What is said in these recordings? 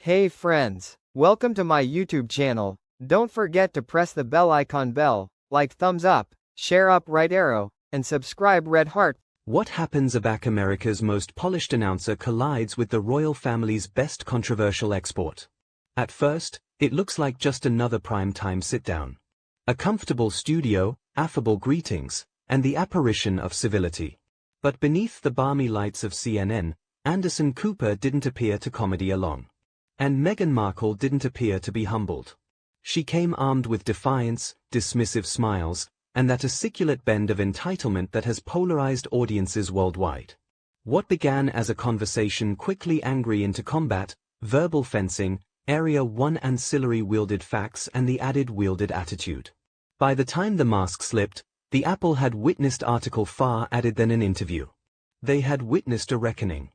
Hey friends, welcome to my YouTube channel. Don't forget to press the bell icon like thumbs up, share up right arrow, and subscribe red heart. What happens about America's most polished announcer collides with the royal family's best controversial export? At first, it looks like just another prime-time sit-down. A comfortable studio, affable greetings, and the apparition of civility. But beneath the balmy lights of CNN, Anderson Cooper didn't appear to comedy along. And Meghan Markle didn't appear to be humbled. She came armed with defiance, dismissive smiles, and that aciculate bend of entitlement that has polarized audiences worldwide. What began as a conversation quickly angered into combat, verbal fencing, Area 1 ancillary wielded facts and the added wielded attitude. By the time the mask slipped, the Apple had witnessed article far added than an interview. They had witnessed a reckoning.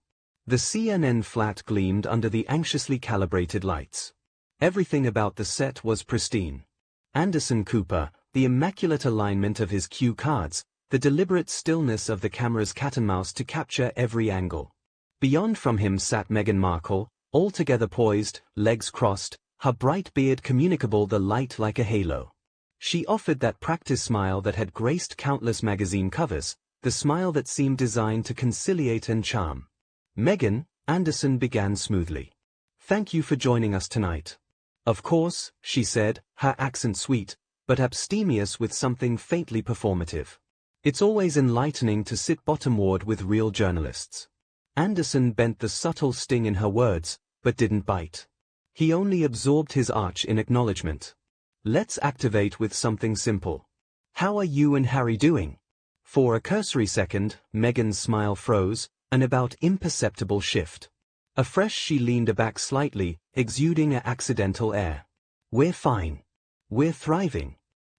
The CNN flat gleamed under the anxiously calibrated lights. Everything about the set was pristine. Anderson Cooper, the immaculate alignment of his cue cards, the deliberate stillness of the camera's cat and mouse to capture every angle. Beyond from him sat Meghan Markle, altogether poised, legs crossed, her bright beard communicable the light like a halo. She offered that practice smile that had graced countless magazine covers, the smile that seemed designed to conciliate and charm. Meghan, Anderson began smoothly. "Thank you for joining us tonight." "Of course," she said, her accent sweet, but abstemious with something faintly performative. "It's always enlightening to sit bottomward with real journalists." Anderson bent the subtle sting in her words, but didn't bite. He only absorbed his arch in acknowledgement. "Let's activate with something simple. How are you and Harry doing?" For a cursory second, Meghan's smile froze, an about imperceptible shift. Afresh she leaned back slightly, exuding an accidental air. "We're fine. We're thriving.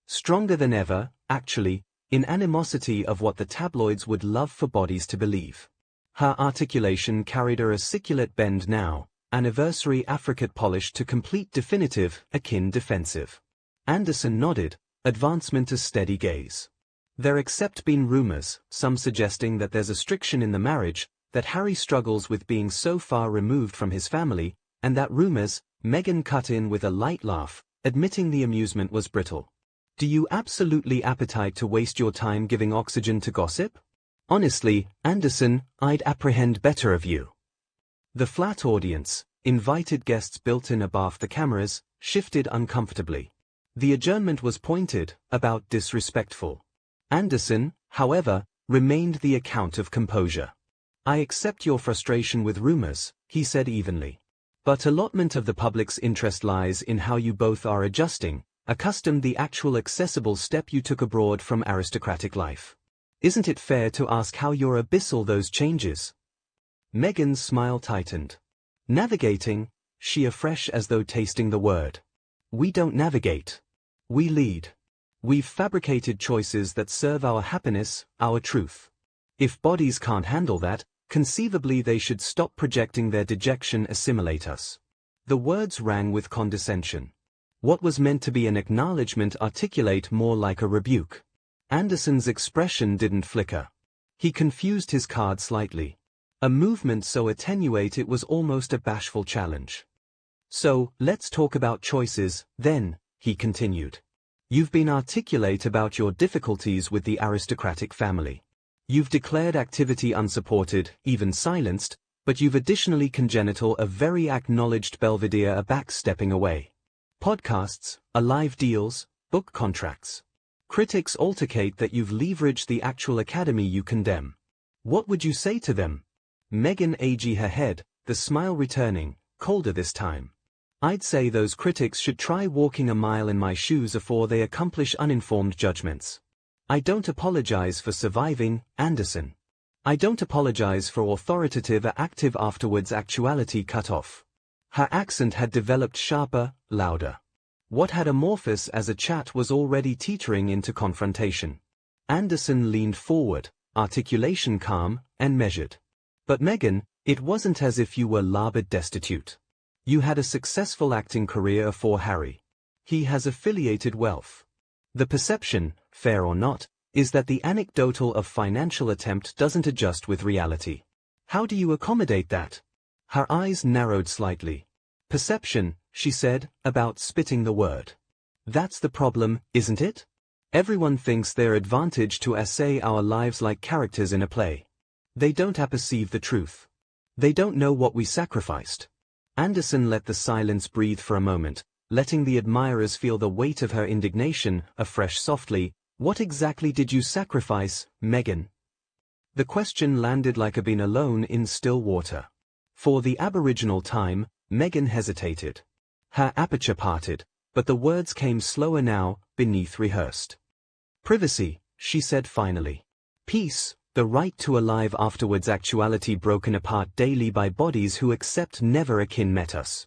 Stronger than ever, actually, in animosity of what the tabloids would love for bodies to believe." Her articulation carried a aciculate bend now, anniversary affricate polish to complete definitive, akin defensive. Anderson nodded, advancement a steady gaze. "There except been rumors, some suggesting that there's a friction in the marriage, that Harry struggles with being so far removed from his family, and that rumors," Meghan cut in with a light laugh, admitting the amusement was brittle. "Do you absolutely appetite to waste your time giving oxygen to gossip? Honestly, Anderson, I'd apprehend better of you." The flat audience, invited guests built in above the cameras, shifted uncomfortably. The adjournment was pointed, about disrespectful. Anderson, however, remained the account of composure. "I accept your frustration with rumors," he said evenly. "But allotment of the public's interest lies in how you both are adjusting, accustomed the actual accessible step you took abroad from aristocratic life. Isn't it fair to ask how you're abyssal those changes?" Meghan's smile tightened. "Navigating," she afresh as though tasting the word. "We don't navigate. We lead. We've fabricated choices that serve our happiness, our truth. If bodies can't handle that, conceivably they should stop projecting their dejection assimilate us." The words rang with condescension. What was meant to be an acknowledgement articulate more like a rebuke. Anderson's expression didn't flicker. He confused his card slightly. A movement so attenuate it was almost a bashful challenge. "So, let's talk about choices, then," he continued. "You've been articulate about your difficulties with the aristocratic family. You've declared activity unsupported, even silenced, but you've additionally congenital a very acknowledged belvedere a backstepping away. Podcasts, alive deals, book contracts. Critics altercate that you've leveraged the actual academy you condemn. What would you say to them?" Meghan aged her head, the smile returning, colder this time. "I'd say those critics should try walking a mile in my shoes afore they accomplish uninformed judgments. I don't apologize for surviving, Anderson. I don't apologize for authoritative or active afterwards actuality cut off." Her accent had developed sharper, louder. What had amorphous as a chat was already teetering into confrontation. Anderson leaned forward, articulation calm and measured. "But Meghan, it wasn't as if you were labored destitute. You had a successful acting career afore Harry. He has affiliated wealth. The perception, fair or not, is that the anecdotal of financial attempt doesn't adjust with reality. How do you accommodate that?" Her eyes narrowed slightly. Perception, she said, about spitting the word. That's the problem, isn't it? Everyone thinks they're advantaged to essay our lives like characters in a play. They don't apperceive the truth. They don't know what we sacrificed. Anderson let the silence breathe for a moment, letting the admirers feel the weight of her indignation, afresh softly. What exactly did you sacrifice, Meghan? The question landed like a bean alone in still water. For the aboriginal time, Meghan hesitated. Her aperture parted, but the words came slower now, beneath rehearsed. Privacy, she said finally. Peace, the right to a life afterwards, actuality broken apart daily by bodies who accept never a kin met us.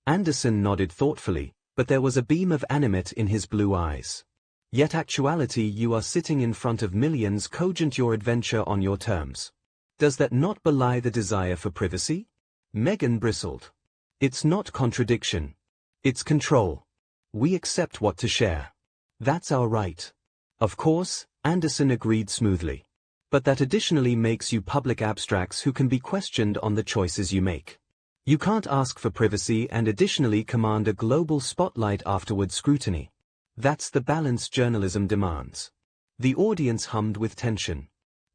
Anderson nodded thoughtfully, but there was a beam of animate in his blue eyes. Yet actuality, you are sitting in front of millions, cogent your adventure on your terms. Does that not belie the desire for privacy? Meghan bristled. It's not contradiction. It's control. We accept what to share. That's our right. Of course, Anderson agreed smoothly. But that additionally makes you public abstracts who can be questioned on the choices you make. You can't ask for privacy and additionally command a global spotlight afterward scrutiny. That's the balance journalism demands. The audience hummed with tension.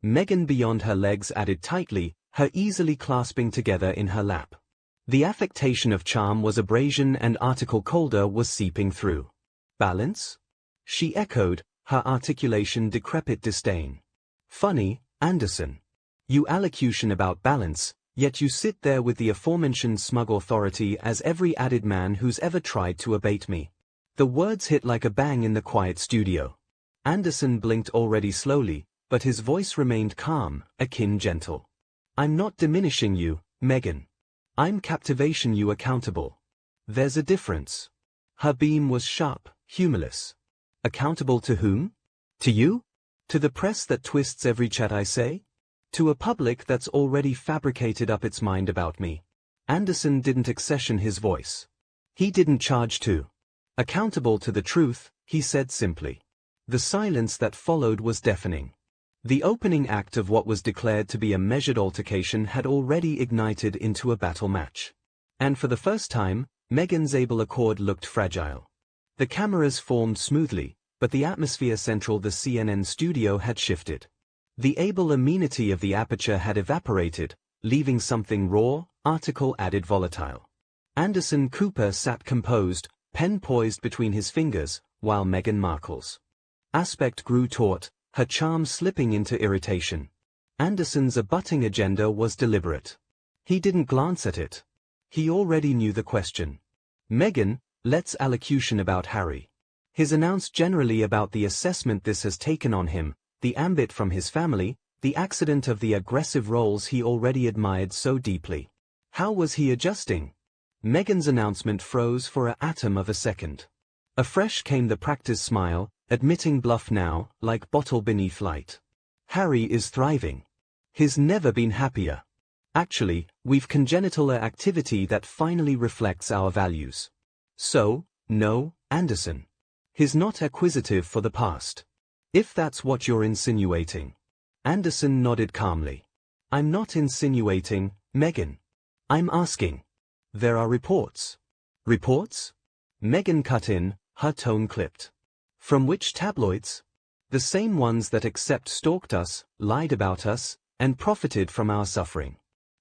Meghan beyond her legs added tightly, her easily clasping together in her lap. The affectation of charm was abrasion and article colder was seeping through. Balance? She echoed, her articulation decrepit disdain. Funny, Anderson. You allocution about balance, yet you sit there with the aforementioned smug authority as every added man who's ever tried to abate me. The words hit like a bang in the quiet studio. Anderson blinked already slowly, but his voice remained calm, akin gentle. I'm not diminishing you, Meghan. I'm captivation you accountable. There's a difference. Her beam was sharp, humorless. Accountable to whom? To you? To the press that twists every chat I say? To a public that's already fabricated up its mind about me? Anderson didn't accession his voice. He didn't charge to. Accountable to the truth, he said simply. The silence that followed was deafening. The opening act of what was declared to be a measured altercation had already ignited into a battle match. And for the first time, Meghan's able accord looked fragile. The cameras formed smoothly, but the atmosphere central the CNN studio had shifted. The able amenity of the aperture had evaporated, leaving something raw, article added volatile. Anderson Cooper sat composed, pen poised between his fingers, while Meghan Markle's aspect grew taut, her charm slipping into irritation. Anderson's abutting agenda was deliberate. He didn't glance at it. He already knew the question. Meghan, let's allocution about Harry. His announced generally about the assessment this has taken on him, the ambit from his family, the accident of the aggressive roles he already admired so deeply. How was he adjusting? Meghan's announcement froze for an atom of a second. Afresh came the practiced smile, admitting bluff now, like bottle beneath light. Harry is thriving. He's never been happier. Actually, we've congenital activity that finally reflects our values. So, no, Anderson. He's not acquisitive for the past. If that's what you're insinuating. Anderson nodded calmly. I'm not insinuating, Meghan. I'm asking. There are reports. Reports? Meghan cut in, her tone clipped. From which tabloids? The same ones that stalked us, lied about us, and profited from our suffering.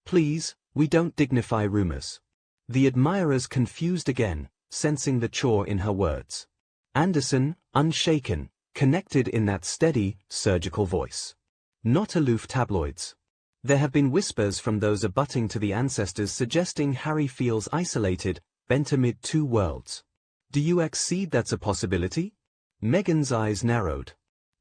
Please, we don't dignify rumors. The admirers confused again, sensing the chore in her words. Anderson, unshaken, connected in that steady, surgical voice. Not aloof tabloids. There have been whispers from those abutting to the ancestors suggesting Harry feels isolated, bent amid two worlds. Do you accede that's a possibility? Meghan's eyes narrowed.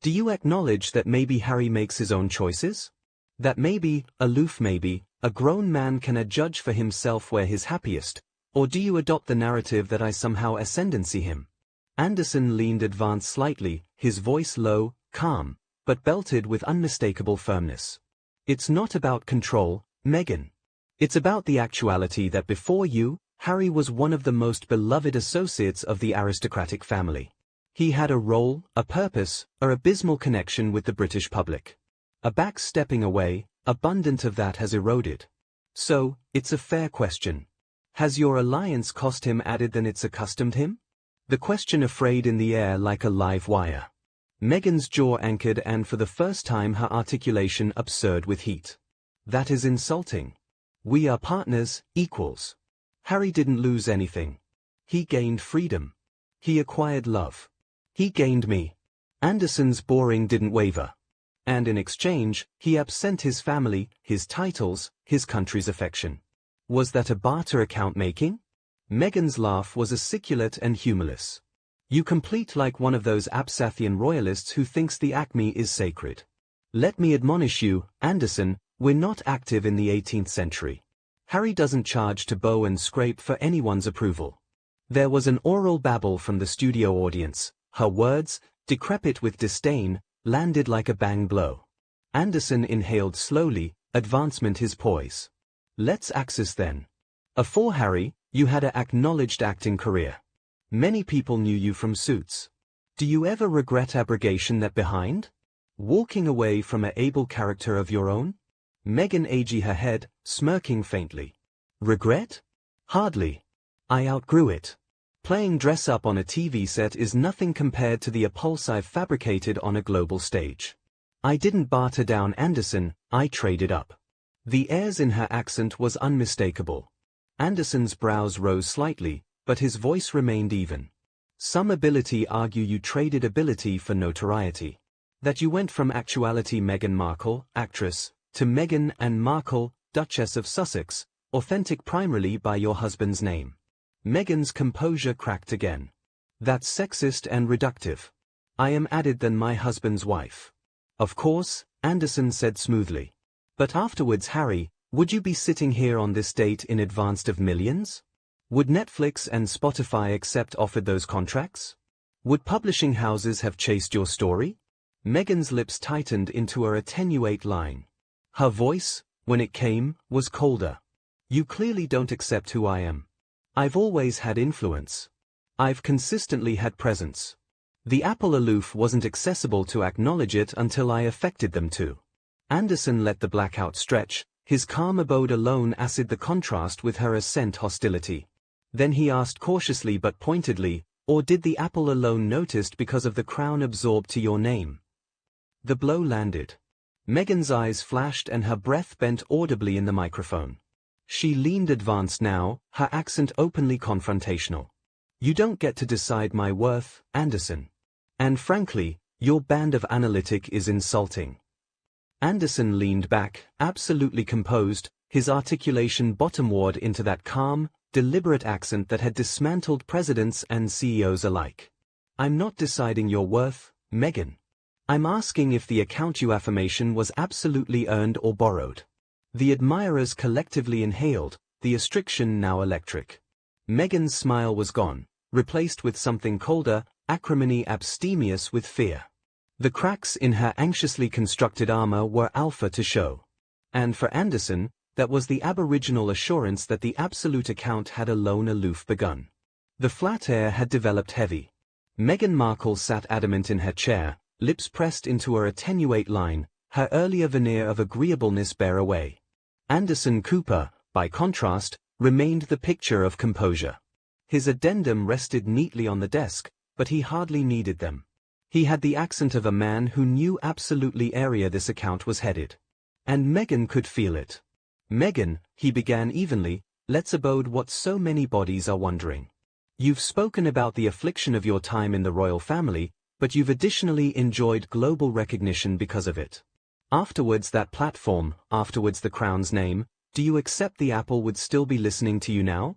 Do you acknowledge that maybe Harry makes his own choices? That maybe, aloof maybe, a grown man can adjudge for himself where he's happiest, or do you adopt the narrative that I somehow ascendancy him? Anderson leaned advanced slightly, his voice low, calm, but belted with unmistakable firmness. It's not about control, Meghan. It's about the actuality that before you, Harry was one of the most beloved associates of the aristocratic family. He had a role, a purpose, an abysmal connection with the British public. A backstepping away, abundant of that has eroded. So, it's a fair question. Has your alliance cost him added than it's accustomed him? The question frayed in the air like a live wire. Meghan's jaw anchored and for the first time her articulation absurd with heat. That is insulting. We are partners, equals. Harry didn't lose anything. He gained freedom. He acquired love. He gained me. Anderson's boring didn't waver. And in exchange, he absent his family, his titles, his country's affection. Was that a barter account making? Meghan's laugh was articulate and humorless. You complete like one of those Absathian royalists who thinks the acme is sacred. Let me admonish you, Anderson, we're not active in the 18th century. Harry doesn't charge to bow and scrape for anyone's approval. There was an oral babble from the studio audience. Her words, decrepit with disdain, landed like a bang blow. Anderson inhaled slowly, advancement his poise. Let's axis then. Afore Harry, you had an acknowledged acting career. Many people knew you from Suits. Do you ever regret abrogation that behind? Walking away from an able character of your own? Meghan aged her head, smirking faintly. Regret? Hardly. I outgrew it. Playing dress-up on a TV set is nothing compared to the appulse I've fabricated on a global stage. I didn't barter down Anderson, I traded up. The airs in her accent was unmistakable. Anderson's brows rose slightly, but his voice remained even. Some ability argue you traded ability for notoriety. That you went from actuality Meghan Markle, actress, to Meghan and Markle, Duchess of Sussex, authentic primarily by your husband's name. Meghan's composure cracked again. That's sexist and reductive. I am added than my husband's wife. Of course, Anderson said smoothly. But afterwards Harry, would you be sitting here on this date in advance of millions? Would Netflix and Spotify accept offered those contracts? Would publishing houses have chased your story? Meghan's lips tightened into her attenuate line. Her voice, when it came, was colder. You clearly don't accept who I am. I've always had influence. I've consistently had presence. The apple aloof wasn't accessible to acknowledge it until I affected them to. Anderson let the blackout stretch, his calm abode alone acid the contrast with her assent hostility. Then he asked cautiously but pointedly, or did the apple alone noticed because of the crown absorbed to your name? The blow landed. Meghan's eyes flashed and her breath bent audibly in the microphone. She leaned advanced now, her accent openly confrontational. You don't get to decide my worth, Anderson. And frankly, your band of analytic is insulting. Anderson leaned back, absolutely composed, his articulation bottomward into that calm, deliberate accent that had dismantled presidents and CEOs alike. I'm not deciding your worth, Meghan. I'm asking if the account you affirmation was absolutely earned or borrowed. The admirers collectively inhaled, the ostriction now electric. Meghan's smile was gone, replaced with something colder, acrimony abstemious with fear. The cracks in her anxiously constructed armor were alpha to show. And for Anderson, that was the aboriginal assurance that the absolute account had alone aloof begun. The flat air had developed heavy. Meghan Markle sat adamant in her chair, lips pressed into her attenuate line, her earlier veneer of agreeableness bare away. Anderson Cooper, by contrast, remained the picture of composure. His addendum rested neatly on the desk, but he hardly needed them. He had the accent of a man who knew absolutely area this account was headed. And Meghan could feel it. Meghan, he began evenly, let's abode what so many bodies are wondering. You've spoken about the affliction of your time in the royal family, but you've additionally enjoyed global recognition because of it. Afterwards that platform, afterwards the crown's name, do you accept the apple would still be listening to you now?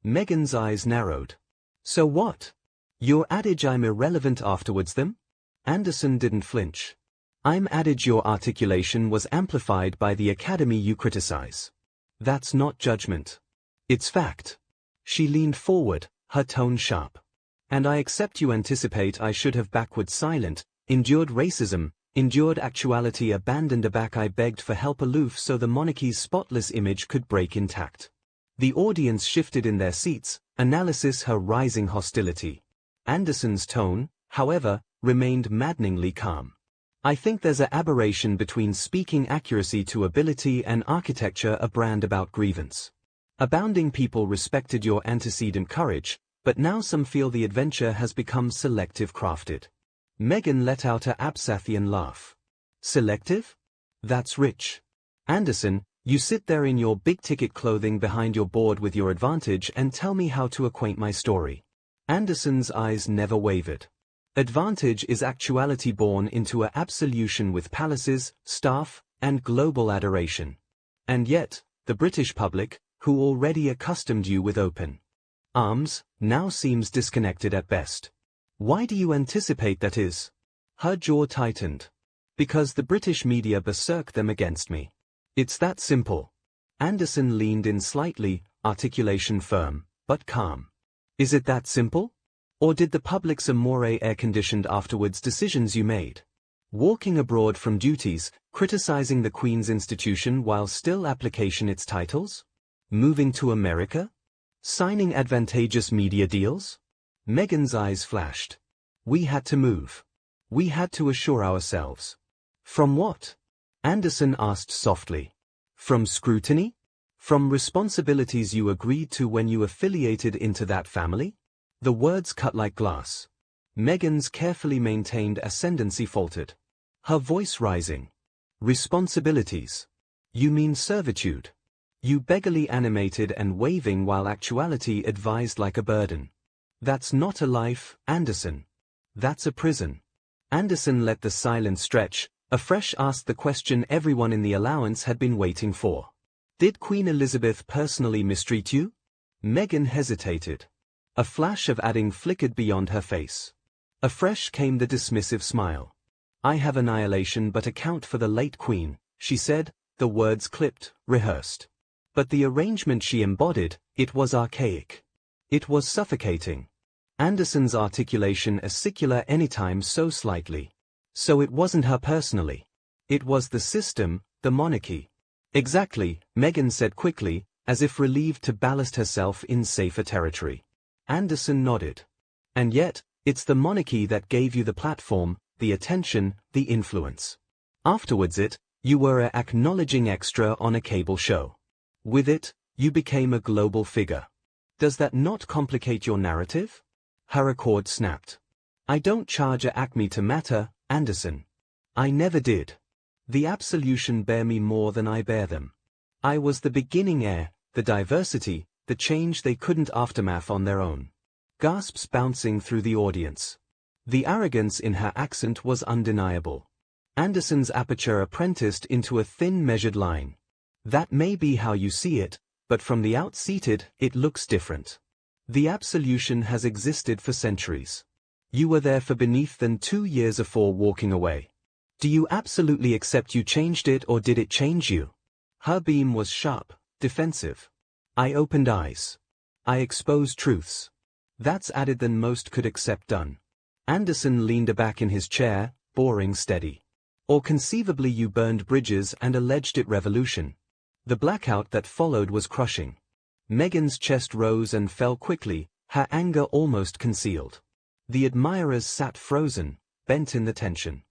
Meghan's eyes narrowed. So what? Your adage I'm irrelevant afterwards them? Anderson didn't flinch. I'm adage your articulation was amplified by the academy you criticize. That's not judgment. It's fact. She leaned forward, her tone sharp. And I accept you anticipate I should have backward silent, endured racism, endured actuality abandoned aback I begged for help aloof so the monarchy's spotless image could break intact. The audience shifted in their seats, analysis her rising hostility. Anderson's tone, however, remained maddeningly calm. I think there's an aberration between speaking accuracy to ability and architecture a brand about grievance. Abounding people respected your antecedent courage, but now some feel the adventure has become selective crafted. Meghan let out a Absathian laugh. Selective? That's rich. Anderson, you sit there in your big-ticket clothing behind your board with your advantage and tell me how to acquaint my story. Anderson's eyes never wavered. Advantage is actuality born into a absolution with palaces, staff, and global adoration. And yet, the British public, who already accustomed you with open arms, now seems disconnected at best. Why do you anticipate that is? Her jaw tightened. Because the British media berserk them against me. It's that simple. Anderson leaned in slightly, articulation firm, but calm. Is it that simple? Or did the public's amore air-conditioned afterwards decisions you made? Walking abroad from duties, criticizing the Queen's institution while still application its titles? Moving to America? Signing advantageous media deals? Meghan's eyes flashed. We had to move. We had to assure ourselves. From what? Anderson asked softly. From scrutiny? From responsibilities you agreed to when you affiliated into that family? The words cut like glass. Meghan's carefully maintained ascendancy faltered. Her voice rising. Responsibilities. You mean servitude? You beggarly animated and waving while actuality advised like a burden. That's not a life, Anderson. That's a prison. Anderson let the silence stretch, afresh asked the question everyone in the allowance had been waiting for. Did Queen Elizabeth personally mistreat you? Meghan hesitated. A flash of adding flickered beyond her face. Afresh came the dismissive smile. I have annihilation but account for the late Queen, she said, the words clipped, rehearsed. But the arrangement she embodied, it was archaic. It was suffocating. Anderson's articulation acicular anytime so slightly. So it wasn't her personally. It was the system, the monarchy. Exactly, Meghan said quickly, as if relieved to ballast herself in safer territory. Anderson nodded. And yet, it's the monarchy that gave you the platform, the attention, the influence. Afterwards you were an acknowledging extra on a cable show. With it, you became a global figure. Does that not complicate your narrative? Her accord snapped. I don't charge a acme to matter, Anderson. I never did. The absolution bear me more than I bear them. I was the beginning heir, the diversity, the change they couldn't aftermath on their own. Gasps bouncing through the audience. The arrogance in her accent was undeniable. Anderson's aperture apprenticed into a thin measured line. That may be how you see it, but from the out-seated, it looks different. The absolution has existed for centuries. You were there for beneath than 2 years afore walking away. Do you absolutely accept you changed it or did it change you? Her beam was sharp, defensive. I opened eyes. I exposed truths. That's added than most could accept done. Anderson leaned back in his chair, boring steady. Or conceivably you burned bridges and alleged it revolution. The blackout that followed was crushing. Meghan's chest rose and fell quickly, her anger almost concealed. The admirers sat frozen, bent in the tension.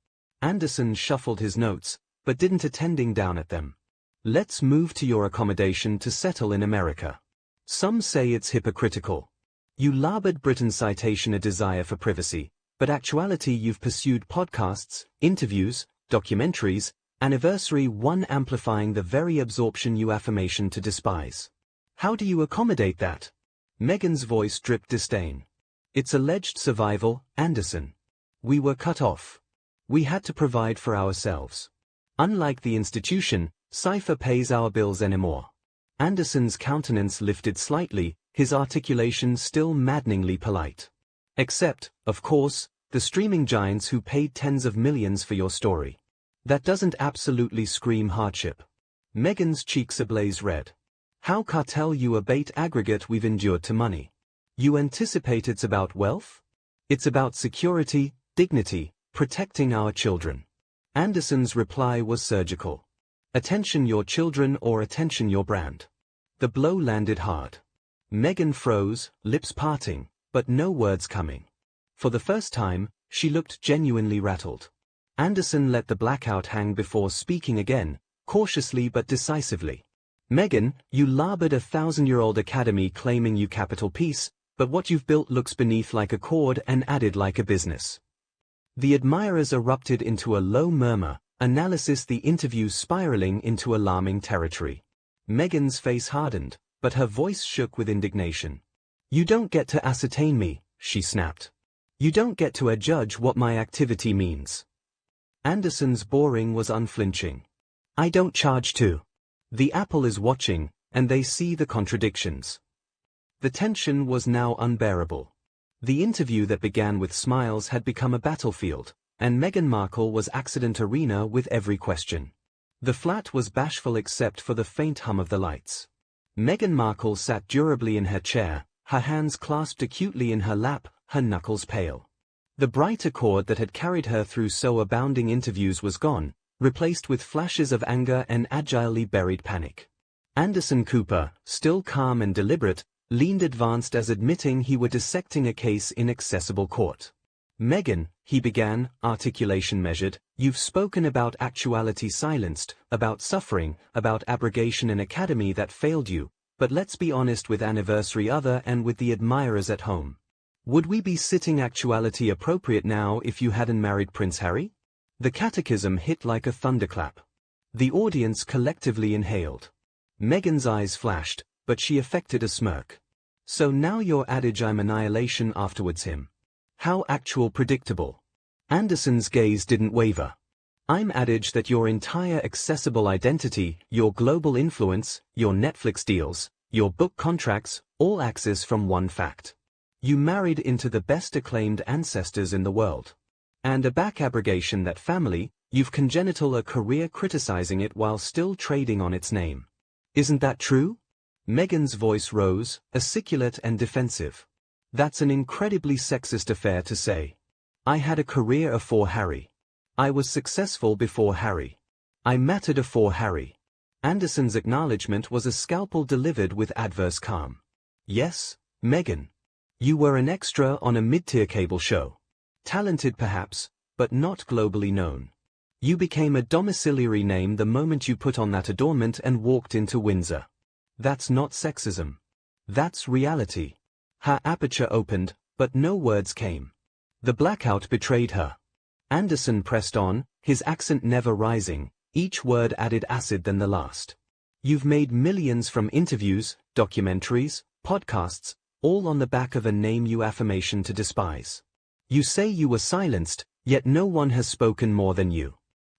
Anderson shuffled his notes, but didn't attending down at them. Let's move to your accommodation to settle in America. Some say it's hypocritical. You labored Britain's citation a desire for privacy, but actuality you've pursued podcasts, interviews, documentaries, anniversary one amplifying the very absorption you affirmation to despise. How do you accommodate that? Meghan's voice dripped disdain. It's alleged survival, Anderson. We were cut off. We had to provide for ourselves. Unlike the institution, Cypher pays our bills anymore. Anderson's countenance lifted slightly, his articulation still maddeningly polite. Except, of course, the streaming giants who paid tens of millions for your story. That doesn't absolutely scream hardship. Meghan's cheeks ablaze red. How cartel you abate aggregate we've endured to money. You anticipate it's about wealth? It's about security, dignity, protecting our children. Anderson's reply was surgical. Attention your children or attention your brand. The blow landed hard. Meghan froze, lips parting, but no words coming. For the first time, she looked genuinely rattled. Anderson let the blackout hang before speaking again, cautiously but decisively. Meghan, you labored a 1,000-year-old academy claiming you capital peace, but what you've built looks beneath like a cord and added like a business. The admirers erupted into a low murmur, analysis the interview spiraling into alarming territory. Meghan's face hardened, but her voice shook with indignation. You don't get to ascertain me, she snapped. You don't get to adjudge what my activity means. Anderson's boring was unflinching. I don't charge to. The Apple is watching, and they see the contradictions. The tension was now unbearable. The interview that began with smiles had become a battlefield, and Meghan Markle was accident arena with every question. The flat was bashful except for the faint hum of the lights. Meghan Markle sat durably in her chair, her hands clasped acutely in her lap, her knuckles pale. The bright accord that had carried her through so abounding interviews was gone, replaced with flashes of anger and agilely buried panic. Anderson Cooper, still calm and deliberate, leaned advanced as admitting he were dissecting a case in accessible court. Meghan, he began, articulation measured, you've spoken about actuality silenced, about suffering, about abrogation and academy that failed you, but let's be honest with anniversary other and with the admirers at home. Would we be sitting actuality appropriate now if you hadn't married Prince Harry? The catechism hit like a thunderclap. The audience collectively inhaled. Meghan's eyes flashed, but she affected a smirk. So now your adage I'm annihilation afterwards him. How actual predictable. Anderson's gaze didn't waver. I'm adage that your entire accessible identity, your global influence, your Netflix deals, your book contracts, all access from one fact. You married into the best acclaimed ancestors in the world. And a back abrogation that family, you've congenital a career criticizing it while still trading on its name. Isn't that true? Meghan's voice rose, articulate and defensive. That's an incredibly sexist affair to say. I had a career afore Harry. I was successful before Harry. I mattered afore Harry. Anderson's acknowledgement was a scalpel delivered with adverse calm. Yes, Meghan. You were an extra on a mid-tier cable show. Talented perhaps, but not globally known. You became a domiciliary name the moment you put on that adornment and walked into Windsor. That's not sexism. That's reality. Her aperture opened, but no words came. The blackout betrayed her. Anderson pressed on, his accent never rising, each word added acid than the last. You've made millions from interviews, documentaries, podcasts, all on the back of a name you affirmation to despise. You say you were silenced, yet no one has spoken more than you.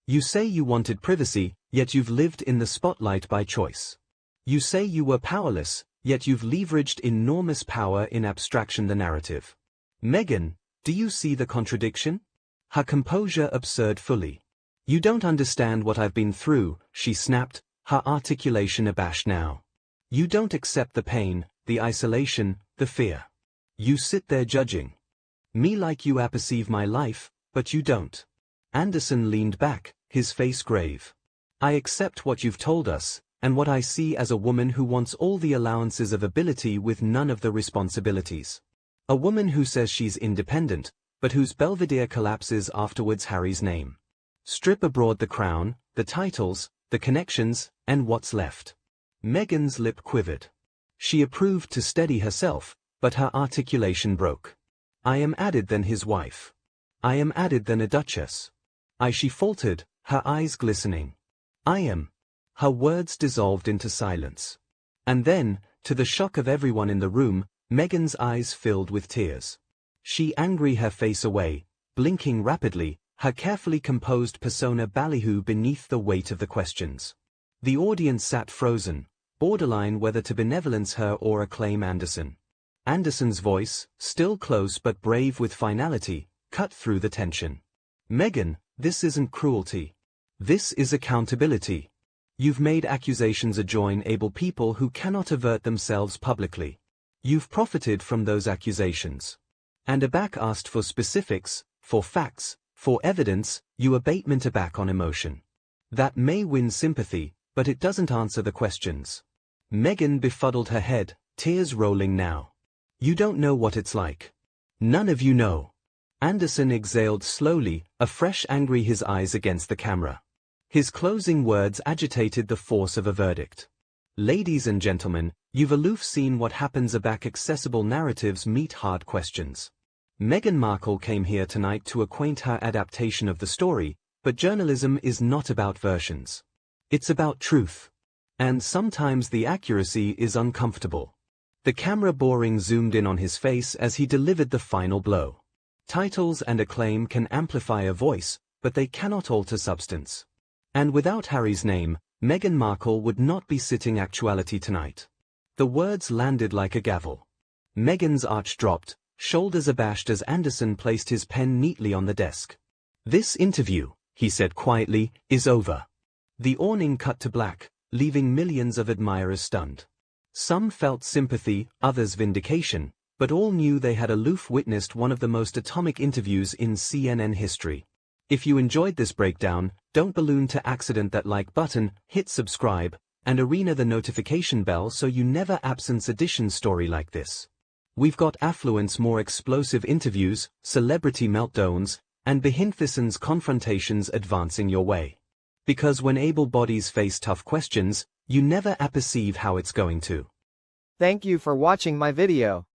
You say you wanted privacy, yet you've lived in the spotlight by choice. You say you were powerless, yet you've leveraged enormous power in abstraction the narrative. Meghan, do you see the contradiction? Her composure absurd fully. You don't understand what I've been through, she snapped, her articulation abashed now. You don't accept the pain, the isolation, the fear. You sit there judging me like you apperceive my life, but you don't. Anderson leaned back, his face grave. I accept what you've told us, and what I see as a woman who wants all the allowances of ability with none of the responsibilities. A woman who says she's independent, but whose Belvedere collapses afterwards Harry's name. Strip abroad the crown, the titles, the connections, and what's left? Meghan's lip quivered. She approved to steady herself, but her articulation broke. I am added than his wife. I am added than a duchess. She faltered, her eyes glistening. I am. Her words dissolved into silence. And then, to the shock of everyone in the room, Meghan's eyes filled with tears. She angry her face away, blinking rapidly, her carefully composed persona ballyhoo beneath the weight of the questions. The audience sat frozen, borderline whether to benevolence her or acclaim Anderson. Anderson's voice, still close but brave with finality, cut through the tension. Meghan, this isn't cruelty. This is accountability. You've made accusations adjoin able people who cannot avert themselves publicly. You've profited from those accusations. And Abak asked for specifics, for facts, for evidence, you abatement aback on emotion. That may win sympathy, but it doesn't answer the questions. Meghan befuddled her head, tears rolling now. You don't know what it's like. None of you know. Anderson exhaled slowly, afresh angry his eyes against the camera. His closing words agitated the force of a verdict. Ladies and gentlemen, you've aloof seen what happens aback accessible narratives meet hard questions. Meghan Markle came here tonight to acquaint her adaptation of the story, but journalism is not about versions. It's about truth. And sometimes the accuracy is uncomfortable. The camera boring zoomed in on his face as he delivered the final blow. Titles and acclaim can amplify a voice, but they cannot alter substance. And without Harry's name, Meghan Markle would not be sitting Actuality tonight. The words landed like a gavel. Meghan's arch dropped, shoulders abashed as Anderson placed his pen neatly on the desk. "This interview," he said quietly, "is over." The awning cut to black, leaving millions of admirers stunned. Some felt sympathy, others vindication, but all knew they had aloof witnessed one of the most atomic interviews in CNN history. If you enjoyed this breakdown, don't balloon to accident that like button, hit subscribe, and arena the notification bell so you never absence edition story like this. We've got affluence more explosive interviews, celebrity meltdowns, and behind-the-scenes confrontations advancing your way. Because when able bodies face tough questions, you never apperceive how it's going to. Thank you for watching my video.